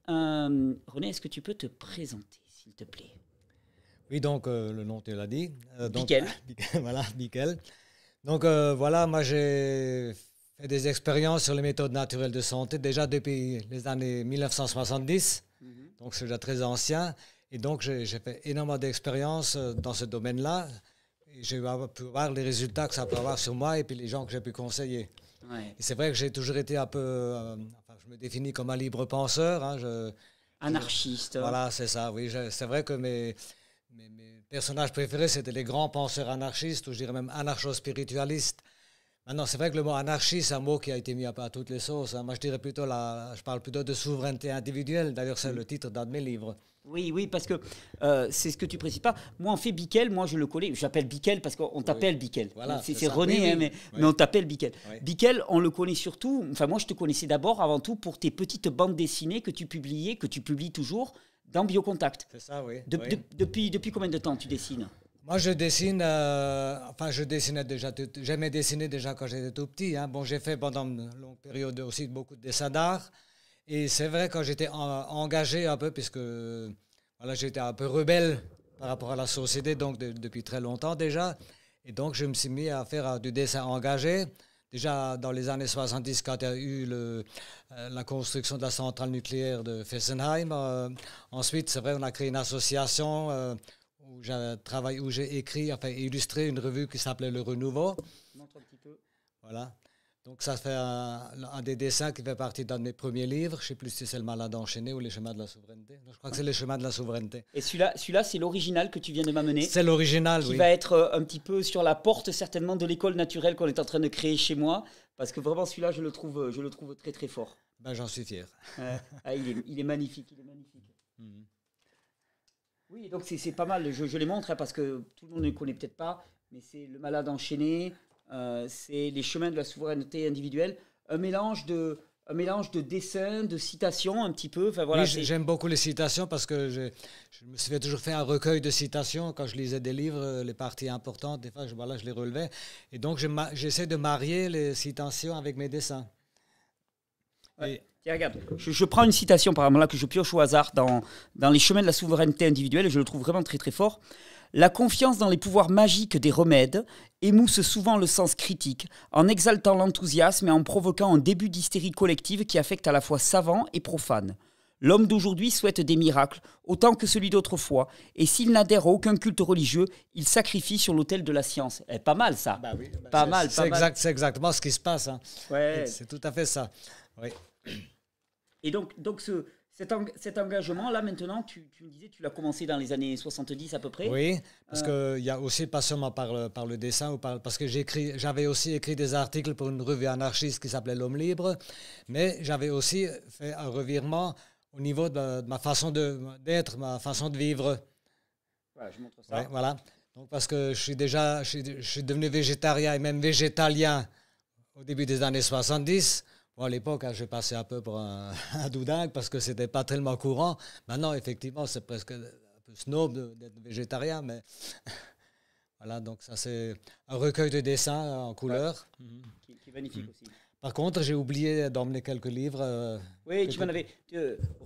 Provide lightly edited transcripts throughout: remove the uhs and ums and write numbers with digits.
René, est-ce que tu peux te présenter, s'il te plaît? Oui, donc le nom, tu l'as dit. Bickel. Voilà, Bickel. Donc voilà, moi j'ai fait des expériences sur les méthodes naturelles de santé déjà depuis les années 1970, donc c'est déjà très ancien. Et donc j'ai fait énormément d'expériences dans ce domaine-là. J'ai pu voir les résultats que ça peut avoir sur moi et puis les gens que j'ai pu conseiller. Ouais. Et c'est vrai que j'ai toujours été un peu, enfin, je me définis comme un libre penseur. Hein, Anarchiste. Voilà, c'est ça, oui. C'est vrai que mes personnages préférés, c'était les grands penseurs anarchistes, ou je dirais même anarcho-spiritualistes. Maintenant, c'est vrai que le mot anarchie, c'est un mot qui a été mis un peu à toutes les sauces. Hein. Moi, je dirais plutôt, je parle plutôt de souveraineté individuelle. D'ailleurs, c'est le titre d'un de mes livres. Oui, oui, parce que c'est ce que tu précises pas. Moi, en fait, Bickel, moi, je le connais. J'appelle Bickel parce qu'on t'appelle Bickel. Voilà, c'est René, oui, hein, oui. Mais on t'appelle Bickel. Oui. Bickel, on le connaît surtout. Enfin, moi, je te connaissais d'abord, avant tout, pour tes petites bandes dessinées que tu publiais, que tu publies toujours dans Biocontact. C'est ça, oui. Depuis combien de temps tu dessines? Moi, je dessine, enfin, je dessinais déjà, j'aimais dessiner déjà quand j'étais tout petit. Hein. Bon, j'ai fait pendant une longue période aussi beaucoup de dessins d'art. Et c'est vrai, quand j'étais engagé un peu, puisque voilà, j'étais un peu rebelle par rapport à la société, donc depuis très longtemps déjà. Et donc, je me suis mis à faire du dessin engagé. Déjà dans les années 70, quand il y a eu la construction de la centrale nucléaire de Fessenheim. Ensuite, c'est vrai, on a créé une association où j'ai écrit, enfin illustré une revue qui s'appelait Le Renouveau. Montre un petit peu. Voilà. Donc ça fait un des dessins qui fait partie d'un de mes premiers livres. Je ne sais plus si c'est Le Malade enchaîné ou Les Chemins de la souveraineté. Je crois que c'est Les Chemins de la souveraineté. Et celui-là, c'est l'original que tu viens de m'amener. C'est l'original, oui. Qui va être un petit peu sur la porte, certainement, de l'école naturelle qu'on est en train de créer chez moi. Parce que vraiment, celui-là, je le trouve très, très fort. Ben, j'en suis fier. Il est magnifique, il est magnifique. Oui, donc c'est pas mal. Je les montre hein, parce que tout le monde ne le connaît peut-être pas. Mais c'est Le Malade enchaîné. C'est Les Chemins de la souveraineté individuelle. Un mélange de dessins, de citations un petit peu. Enfin, voilà, oui, j'aime beaucoup les citations parce que je me suis toujours fait un recueil de citations. Quand je lisais des livres, les parties importantes, des fois, je les relevais. Et donc, j'essaie de marier les citations avec mes dessins. Ouais. Tiens, regarde, je prends une citation par exemple là que je pioche au hasard dans Les Chemins de la souveraineté individuelle et je le trouve vraiment très très fort. La confiance dans les pouvoirs magiques des remèdes émousse souvent le sens critique, en exaltant l'enthousiasme et en provoquant un début d'hystérie collective qui affecte à la fois savants et profanes. L'homme d'aujourd'hui souhaite des miracles, autant que celui d'autrefois, et s'il n'adhère à aucun culte religieux, il sacrifie sur l'autel de la science. Pas mal ça. Bah oui, pas mal. C'est exactement ce qui se passe. Hein. Ouais. C'est tout à fait ça. Oui. Et donc cet engagement-là, maintenant, tu me disais, tu l'as commencé dans les années 70 à peu près. Oui, parce qu'il y a aussi, pas seulement par le dessin, parce que j'avais aussi écrit des articles pour une revue anarchiste qui s'appelait L'Homme Libre, mais j'avais aussi fait un revirement au niveau de ma façon d'être, ma façon de vivre. Voilà, je montre ça. Ouais, voilà. Donc, parce que je suis devenu végétarien et même végétalien au début des années 70. Bon, à l'époque, hein, je passais un peu pour un doudingue parce que c'était pas tellement courant. Maintenant, effectivement, c'est presque un peu snob d'être végétarien, mais voilà, donc ça c'est un recueil de dessins en couleur. Qui est magnifique aussi. Par contre, j'ai oublié d'emmener quelques livres. Oui, tu m'en avais.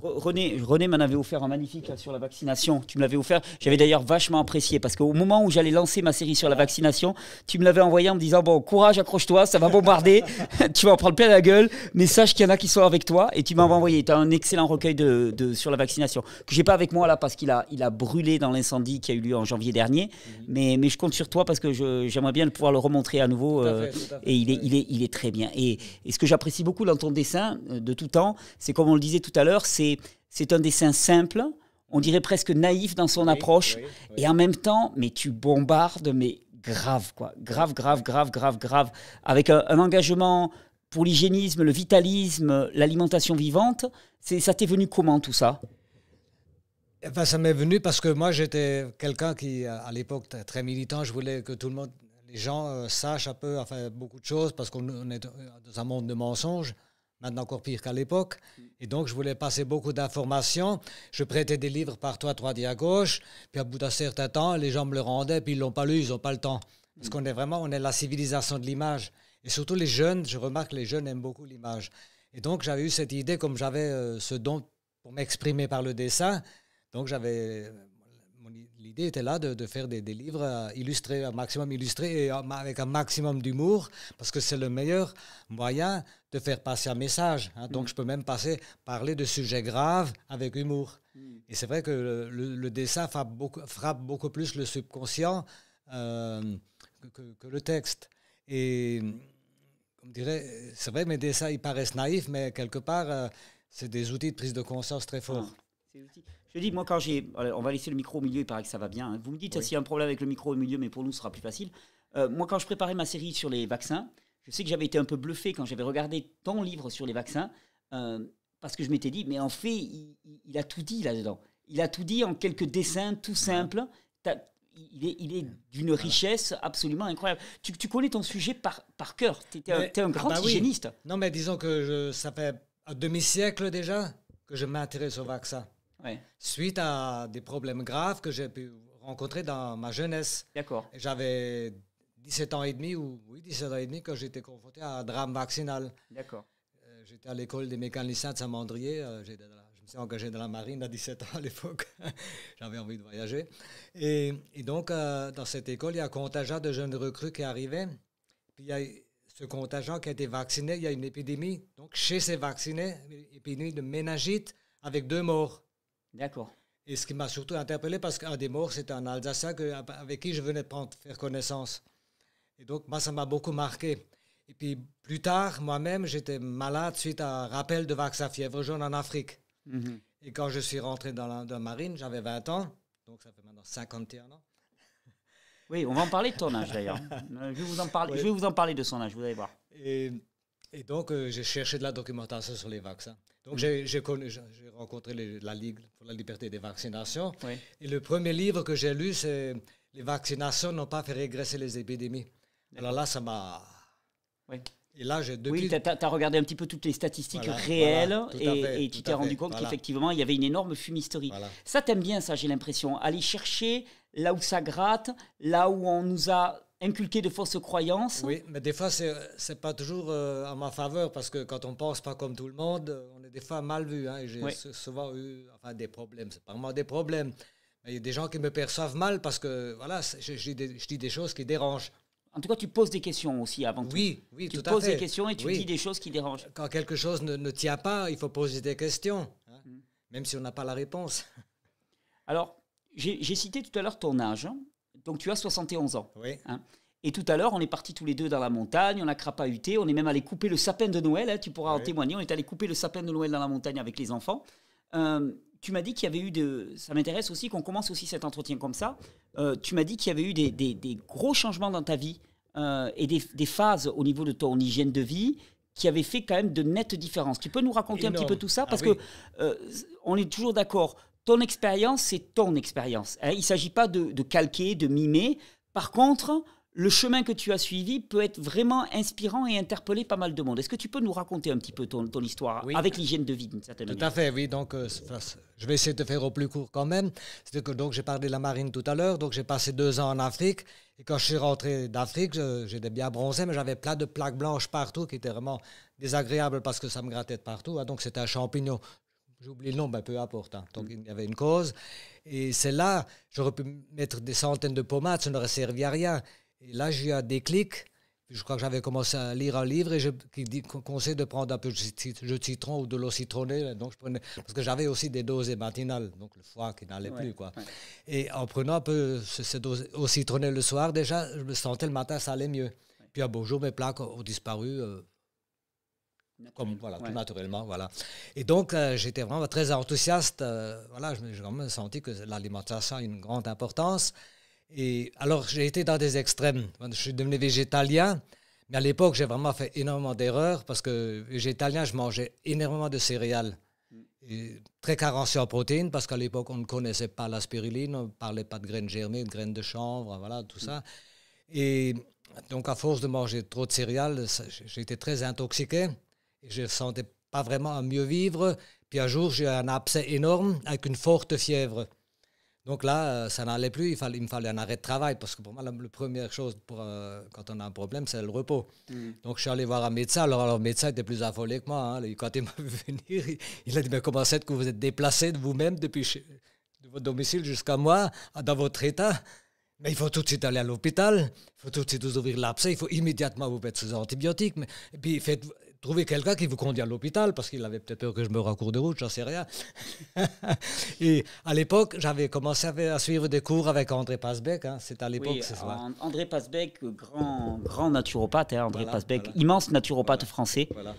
René m'en avait offert un magnifique là, sur la vaccination. Tu me l'avais offert. J'avais d'ailleurs vachement apprécié parce qu'au moment où j'allais lancer ma série sur la vaccination, tu me l'avais envoyé en me disant bon, courage, accroche-toi, ça va bombarder. Tu vas en prendre plein la gueule, mais sache qu'il y en a qui sont avec toi. Et tu m'avais envoyé. Tu as un excellent recueil sur la vaccination que j'ai pas avec moi là parce qu'il a brûlé dans l'incendie qui a eu lieu en janvier dernier. Mais je compte sur toi parce que j'aimerais bien pouvoir le remontrer à nouveau. Tout à fait, et il est très bien. Et ce que j'apprécie beaucoup dans ton dessin de tout temps, c'est comme on le disait tout à l'heure, c'est un dessin simple, on dirait presque naïf dans son approche, et en même temps, mais tu bombardes, mais grave, quoi. Grave, avec un engagement pour l'hygiénisme, le vitalisme, l'alimentation vivante. Ça t'est venu comment tout ça ? Enfin, ça m'est venu parce que moi, j'étais quelqu'un qui, à l'époque, très militant, je voulais que tout le monde, les gens sachent un peu, enfin, beaucoup de choses, parce qu'on est dans un monde de mensonges, maintenant encore pire qu'à l'époque. Et donc, je voulais passer beaucoup d'informations. Je prêtais des livres partout à droite et à gauche. Puis, à bout d'un certain temps, les gens me le rendaient, puis ils ne l'ont pas lu, ils n'ont pas le temps. Parce qu'on est la civilisation de l'image. Et surtout les jeunes, je remarque que les jeunes aiment beaucoup l'image. Et donc, j'avais eu cette idée, comme j'avais ce don pour m'exprimer par le dessin. Donc, l'idée était là de faire des livres illustrés, un maximum illustrés et avec un maximum d'humour, parce que c'est le meilleur moyen de faire passer un message. Hein. Donc, je peux même parler de sujets graves avec humour. Et c'est vrai que le dessin frappe beaucoup plus le subconscient que le texte. Et, comme dirait, c'est vrai, mes dessins, ils paraissent naïfs, mais quelque part, c'est des outils de prise de conscience très forts. Je dis, moi, quand on va laisser le micro au milieu, il paraît que ça va bien. Hein. Vous me dites s'il y a un problème avec le micro au milieu, mais pour nous, ce sera plus facile. Moi, quand je préparais ma série sur les vaccins, je sais que j'avais été un peu bluffé quand j'avais regardé ton livre sur les vaccins, parce que je m'étais dit, mais en fait, il a tout dit là-dedans. Il a tout dit en quelques dessins tout simples. Il est d'une richesse absolument incroyable. Tu connais ton sujet par cœur. Tu es un grand hygiéniste. Oui. Non, mais disons que ça fait un demi-siècle déjà que je m'intéresse au vaccin. Ouais. Suite à des problèmes graves que j'ai pu rencontrer dans ma jeunesse. D'accord. J'avais 17 ans et demi, 17 ans et demi, quand j'étais confronté à un drame vaccinal. D'accord. J'étais à l'école des mécaniciens de Saint-Mandrier. Je me suis engagé dans la marine à 17 ans à l'époque. J'avais envie de voyager. Et donc, dans cette école, il y a un contingent de jeunes recrues qui arrivaient. Puis il y a ce contingent qui a été vacciné. Il y a une épidémie. Donc, chez ces vaccinés, une épidémie de méningite avec 2 morts. D'accord. Et ce qui m'a surtout interpellé, parce qu'un des morts, c'était un Alsacien avec qui je venais de faire connaissance. Et donc, moi, ça m'a beaucoup marqué. Et puis, plus tard, moi-même, j'étais malade suite à un rappel de vaccin fièvre jaune en Afrique. Mm-hmm. Et quand je suis rentré dans la marine, j'avais 20 ans. Donc, ça fait maintenant 51 ans. Oui, on va en parler de ton âge, d'ailleurs. Je vais vous en parler de son âge, vous allez voir. Et donc, j'ai cherché de la documentation sur les vaccins. Donc, j'ai rencontré la Ligue pour la liberté des vaccinations. Oui. Et le premier livre que j'ai lu, c'est « Les vaccinations n'ont pas fait régresser les épidémies ». Alors là, ça m'a... Oui. Et là, oui, tu as regardé un petit peu toutes les statistiques réelles et tu t'es rendu compte qu'effectivement, il y avait une énorme fumisterie. Voilà. Ça, t'aimes bien ça, j'ai l'impression. Aller chercher là où ça gratte, là où on nous a inculqué de fausses croyances. Oui, mais des fois, c'est pas toujours à ma faveur, parce que quand on pense pas comme tout le monde, on est des fois mal vu. Hein, et j'ai souvent eu des problèmes. C'est pas vraiment des problèmes. Mais il y a des gens qui me perçoivent mal parce que voilà, je dis des choses qui dérangent. En tout cas, tu poses des questions aussi avant tout. Oui, tout à fait. Tu poses des questions et tu dis des choses qui dérangent. Quand quelque chose ne tient pas, il faut poser des questions, hein, même si on n'a pas la réponse. Alors, j'ai cité tout à l'heure ton âge. Hein. Donc, tu as 71 ans. Oui. Hein. Et tout à l'heure, on est partis tous les deux dans la montagne, on a crapahuté, on est même allé couper le sapin de Noël. Hein, tu pourras en témoigner. On est allé couper le sapin de Noël dans la montagne avec les enfants. Tu m'as dit qu'il y avait eu ça m'intéresse aussi qu'on commence aussi cet entretien comme ça. Tu m'as dit qu'il y avait eu des gros changements dans ta vie et des phases au niveau de ton hygiène de vie qui avaient fait quand même de nettes différences. Tu peux nous raconter un petit peu tout ça? Parce que on est toujours d'accord. Ton expérience, c'est ton expérience. Hein, il ne s'agit pas de calquer, de mimer. Par contre, le chemin que tu as suivi peut être vraiment inspirant et interpeller pas mal de monde. Est-ce que tu peux nous raconter un petit peu ton histoire avec l'hygiène de vie d'une certaine manière? Tout à fait, oui. Donc, je vais essayer de faire au plus court quand même. C'est que donc j'ai parlé de la marine tout à l'heure. Donc, j'ai passé 2 ans en Afrique. Et quand je suis rentré d'Afrique, j'étais bien bronzé, mais j'avais plein de plaques blanches partout qui étaient vraiment désagréables parce que ça me grattait de partout. Hein. Donc, c'était un champignon. J'oublie le nom, ben peu importe. Hein. Donc, il y avait une cause. Et c'est là, j'aurais pu mettre des centaines de pommades, ça n'aurait servi à rien. Et là, j'ai eu un déclic. Je crois que j'avais commencé à lire un livre qui conseille de prendre un peu de jus de citron ou de l'eau citronnée. Donc parce que j'avais aussi des doses matinales, donc le foie qui n'allait plus. Quoi. Ouais. Et en prenant un peu cette dose au citronnée le soir, déjà, je me sentais le matin, ça allait mieux. Ouais. Puis un beau jour, mes plaques ont disparu. Tout naturellement. Voilà. Et donc, j'étais vraiment très enthousiaste. J'ai vraiment senti que l'alimentation a une grande importance. Et alors, j'ai été dans des extrêmes. Je suis devenu végétalien, mais à l'époque, j'ai vraiment fait énormément d'erreurs parce que végétalien, je mangeais énormément de céréales. Et très carencé en protéines parce qu'à l'époque, on ne connaissait pas la spiruline, on ne parlait pas de graines germées, de graines de chanvre, voilà, tout ça. Et donc, à force de manger trop de céréales, j'ai été très intoxiqué et je ne sentais pas vraiment à mieux vivre. Puis un jour, j'ai eu un abcès énorme avec une forte fièvre. Donc là, ça n'allait plus, il me fallait un arrêt de travail, parce que pour moi, la première chose quand on a un problème, c'est le repos. Donc je suis allé voir un médecin, alors le médecin était plus affolé que moi. Hein. Quand il m'a vu venir, il a dit, mais comment c'est que vous êtes déplacé de vous-même de votre domicile jusqu'à moi, dans votre état? Mais il faut tout de suite aller à l'hôpital, il faut tout de suite vous ouvrir l'abcès, il faut immédiatement vous mettre sous antibiotiques, et puis trouver quelqu'un qui vous conduit à l'hôpital, parce qu'il avait peut-être peur que je meure en cours de route, j'en sais rien. Et à l'époque, j'avais commencé à suivre des cours avec André Pasbeck, hein. C'est à l'époque, c'est ça. André Pasbeck, grand naturopathe, hein, André Pasbeck, immense naturopathe français. Voilà.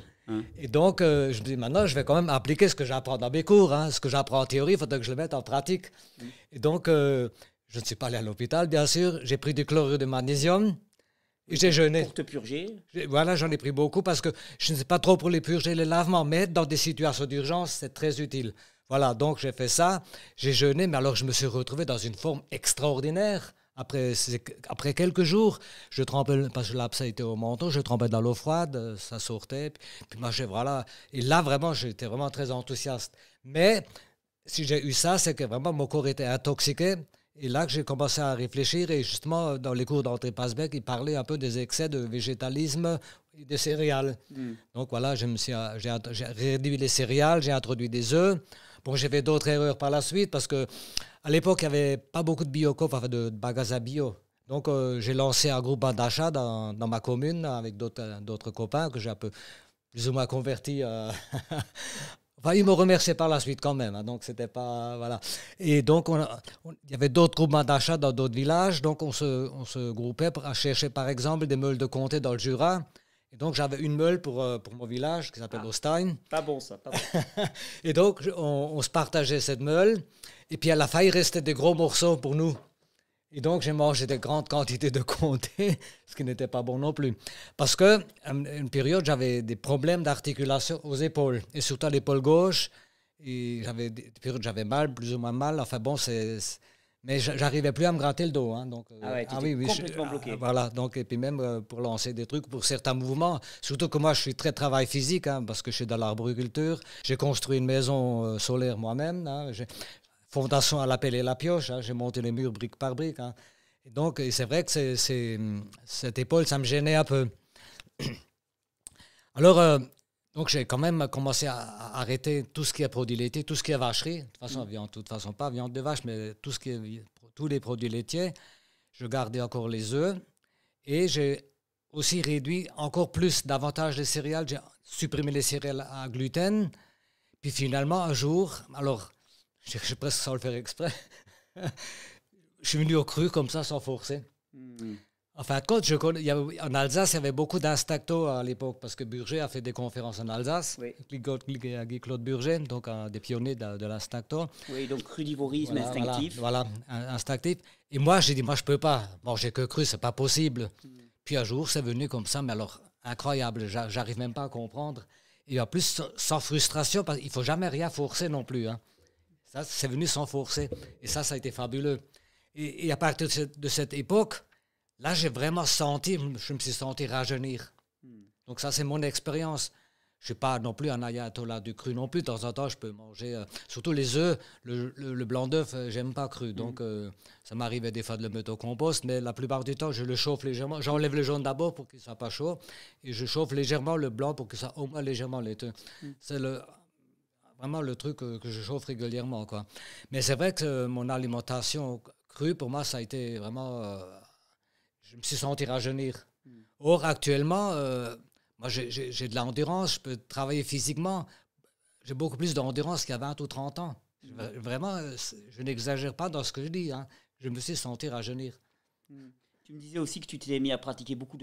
Et donc, je me dis, maintenant, je vais quand même appliquer ce que j'apprends dans mes cours. Hein. Ce que j'apprends en théorie, il faudrait que je le mette en pratique. Et donc, je ne suis pas allé à l'hôpital, bien sûr. J'ai pris du chlorure de magnésium et j'ai jeûné. Pour te purger? Voilà, j'en ai pris beaucoup parce que je ne sais pas trop pour les purger, les lavements, mais dans des situations d'urgence, c'est très utile. Voilà, donc j'ai fait ça. J'ai jeûné, mais alors je me suis retrouvé dans une forme extraordinaire. Après quelques jours, je trempais, parce que l'abcès était au menton, je trempais dans l'eau froide, ça sortait. Puis moi, voilà. Et là, vraiment, j'étais vraiment très enthousiaste. Mais si j'ai eu ça, c'est que vraiment mon corps était intoxiqué. Et là que j'ai commencé à réfléchir, et justement, dans les cours d'André Pasbeck, il parlait un peu des excès de végétalisme et des céréales. Donc voilà, j'ai réduit les céréales, j'ai introduit des œufs. Bon, j'ai fait d'autres erreurs par la suite, parce que à l'époque, il n'y avait pas beaucoup de biocoop, enfin de magasins bio. Donc j'ai lancé un groupe d'achat dans ma commune avec d'autres copains que j'ai un peu plus ou moins convertis. Enfin, ils me remerciaient par la suite quand même, hein, donc c'était pas... Voilà. Et donc, il y avait d'autres groupements d'achat dans d'autres villages, donc on se groupait à chercher, par exemple, des meules de comté dans le Jura. Et donc, j'avais une meule pour mon village, qui s'appelle Ostein. Pas bon, ça, pas bon. Et donc, on se partageait cette meule, et puis à la fin, il restait des gros morceaux pour nous. Et donc, j'ai mangé des grandes quantités de comté, ce qui n'était pas bon non plus. Parce qu'à une période, j'avais des problèmes d'articulation aux épaules, et surtout à l'épaule gauche. Et j'avais des périodes où j'avais mal, plus ou moins mal. Enfin bon, mais j'arrivais plus à me gratter le dos. Hein, donc, oui, complètement bloqué. Voilà, donc, et puis même pour lancer des trucs, pour certains mouvements. Surtout que moi, je suis très travail physique, hein, parce que je suis dans l'arboriculture. J'ai construit une maison solaire moi-même. Hein, fondation à la pelle et la pioche, hein. J'ai monté les murs brique par brique. Hein. Et donc, c'est vrai que cette épaule, ça me gênait un peu. Alors, donc j'ai quand même commencé à arrêter tout ce qui est produits laitiers, tout ce qui est vacherie. De toute façon, pas viande de vache, mais tous les produits laitiers. Je gardais encore les œufs. Et j'ai aussi réduit encore plus davantage les céréales. J'ai supprimé les céréales à gluten. Puis finalement, un jour, alors... Je suis presque sans le faire exprès. Je suis venu au cru comme ça, sans forcer. En fin de compte, en Alsace, il y avait beaucoup d'instacto à l'époque, parce que Burger a fait des conférences en Alsace. Oui. Guy Claude Burger, donc un des pionniers de l'instacto. Oui, donc crudivorisme instinctif. Voilà, instinctif. Et moi, j'ai dit, moi, je ne peux pas manger que cru, ce n'est pas possible. Puis un jour, c'est venu comme ça, mais alors, incroyable, j'arrive même pas à comprendre. Et en plus, sans frustration, parce qu'il ne faut jamais rien forcer non plus, hein. Ça, c'est venu sans forcer. Et ça a été fabuleux. Et à partir de cette époque, là, je me suis senti rajeunir. Donc ça, c'est mon expérience. Je ne suis pas non plus un ayatollah du cru non plus. De temps en temps, je peux manger, surtout les œufs, le blanc d'œuf, j'aime pas cru. Donc ça m'arrivait des fois de le mettre au compost, mais la plupart du temps, je le chauffe légèrement. J'enlève le jaune d'abord pour qu'il ne soit pas chaud, et je chauffe légèrement le blanc pour que ça soit au moins légèrement laiteux. C'est vraiment le truc que je chauffe régulièrement, quoi. Mais c'est vrai que mon alimentation crue, pour moi, ça a été vraiment... je me suis senti rajeunir. Or, actuellement, moi, j'ai de l'endurance, je peux travailler physiquement. J'ai beaucoup plus d'endurance qu'il y a 20 ou 30 ans. Vraiment, je n'exagère pas dans ce que je dis. Hein. Je me suis senti rajeunir. Tu me disais aussi que tu t'es mis à pratiquer beaucoup